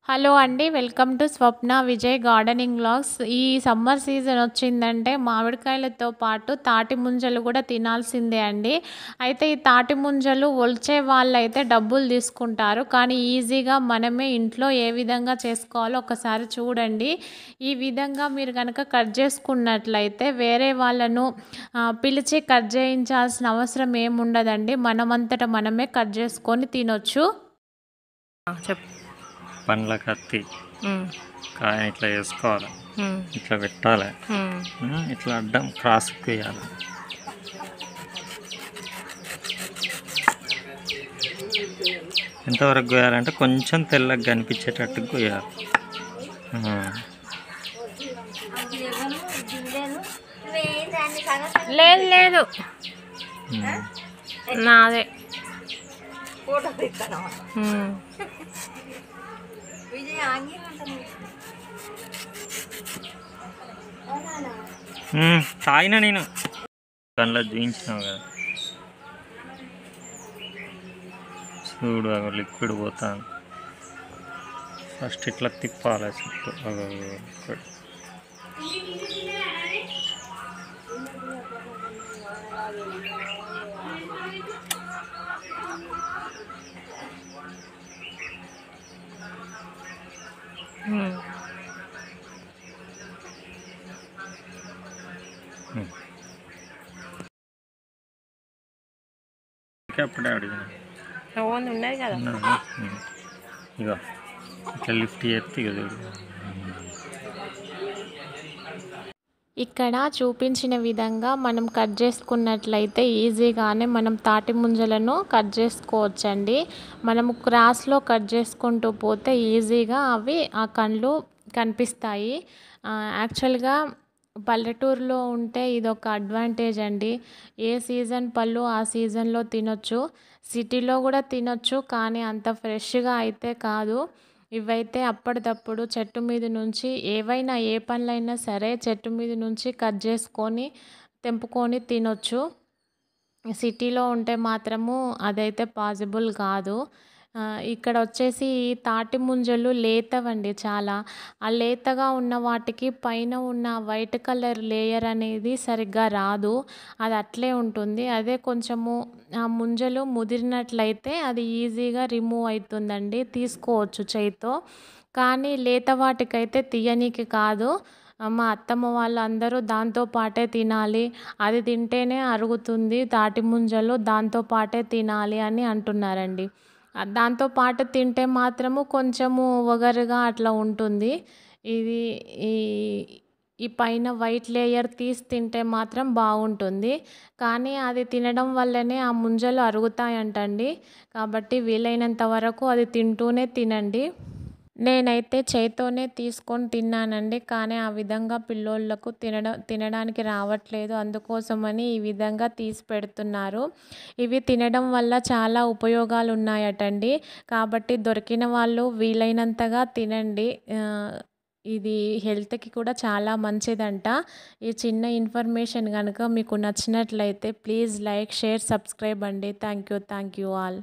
Hello అండి. Welcome to Swapna Vijay gardening vlogs. ఈ summer season వచ్చిందంటే మామిడికాయలతో పాటు తాటి ముంజలు కూడా తినాల్సిందే అండి. అయితే ఈ తాటి ముంజలు ఒలిచే వాళ్ళైతే డబ్బులు తీసుకుంటారు. కానీ ఈజీగా మనమే ఇంట్లో ఏ విధంగా చేసుకోవాలో ఒకసారి చూడండి. ఈ విధంగా మీరు కనుక కట్ చేసుకున్నట్లయితే వేరే వాళ్ళను పిలిచి కట్ చేయించాల్సిన అవసరం ఏముండదండి. మనమంతట మనమే కట్ చేసుకొని తినొచ్చు. చెప్పు. పండ్ల కత్తి కాయ ఇట్లా వేసుకోవాలి, ఇట్లా పెట్టాలి, ఇట్లా అడ్డం క్రాస్ వేయాలి. ఎంతవరకు కోయాలంటే కొంచెం తెల్లగా కనిపించేటట్టు కోయాలి. లేదు లేదు నాదే. తాగినా నేను కళ్ళ చూయించినావు కదా, చూడు అగో లిక్విడ్ పోతాను. ఫస్ట్ ఇట్లా తిప్పాలి చుట్టూ. లిక్విడ్ అప్పుడే అడిగిన ఉన్నది కదా. ఇగో ఇట్లా లిఫ్ట్ చేస్తే ఇక చూడు. ఇక్కడ చూపించిన విధంగా మనం కట్ చేసుకున్నట్లయితే ఈజీగానే మనం తాటి ముంజలను కట్ చేసుకోవచ్చండి. మనము క్రాస్లో కట్ చేసుకుంటూ పోతే ఈజీగా అవి ఆ కండ్లు కనిపిస్తాయి. యాక్చువల్గా పల్లెటూరులో ఉంటే ఇదొక అడ్వాంటేజ్ అండి. ఏ సీజన్ పళ్ళు ఆ సీజన్లో తినొచ్చు. సిటీలో కూడా తినొచ్చు, కానీ అంత ఫ్రెష్గా అయితే కాదు. ఇవైతే అప్పటిదప్పుడు చెట్టు మీద నుంచి ఏవైనా ఏ పండ్లైనా సరే చెట్టు మీద నుంచి కట్ చేసుకొని తెంపుకొని తినొచ్చు. సిటీలో ఉంటే మాత్రము అదైతే పాసిబుల్ కాదు. ఇక్కడ వచ్చేసి తాటి ముంజలు లేతవండి చాలా. ఆ లేతగా ఉన్న వాటికి పైన ఉన్న వైట్ కలర్ లేయర్ అనేది సరిగ్గా రాదు, అది అట్లే ఉంటుంది. అదే కొంచెము ఆ ముంజలు ముదిరినట్లయితే అది ఈజీగా రిమూవ్ అవుతుందండి, తీసుకోవచ్చు చేయితో. కానీ లేత వాటికైతే తీయనీకి కాదు. మా అత్తమ్మ వాళ్ళందరూ దాంతో పాటే తినాలి, అది తింటేనే అరుగుతుంది తాటి ముంజలు, దాంతో పాటే తినాలి అని అంటున్నారండి. దాంతో పాటు తింటే మాత్రము కొంచెము వగరుగా అట్లా ఉంటుంది. ఇది ఈ ఈ పైన వైట్ లేయర్ తీసి తింటే మాత్రం బాగుంటుంది. కానీ అది తినడం వల్లనే ఆ ముంజలు అరుగుతాయంటండి. కాబట్టి వీలైనంత వరకు అది తింటూనే తినండి. నేనైతే చేత్తోనే తీసుకొని తిన్నానండి, కానీ ఆ విధంగా పిల్లోళ్ళకు తినడానికి రావట్లేదు. అందుకోసమని ఈ విధంగా తీసి పెడుతున్నారు. ఇవి తినడం వల్ల చాలా ఉపయోగాలు ఉన్నాయటండి. కాబట్టి దొరికిన వాళ్ళు వీలైనంతగా తినండి. ఇది హెల్త్కి కూడా చాలా మంచిదంట. ఈ చిన్న ఇన్ఫర్మేషన్ కనుక మీకు నచ్చినట్లయితే ప్లీజ్ లైక్, షేర్, సబ్స్క్రైబ్ అండి. Thank you all.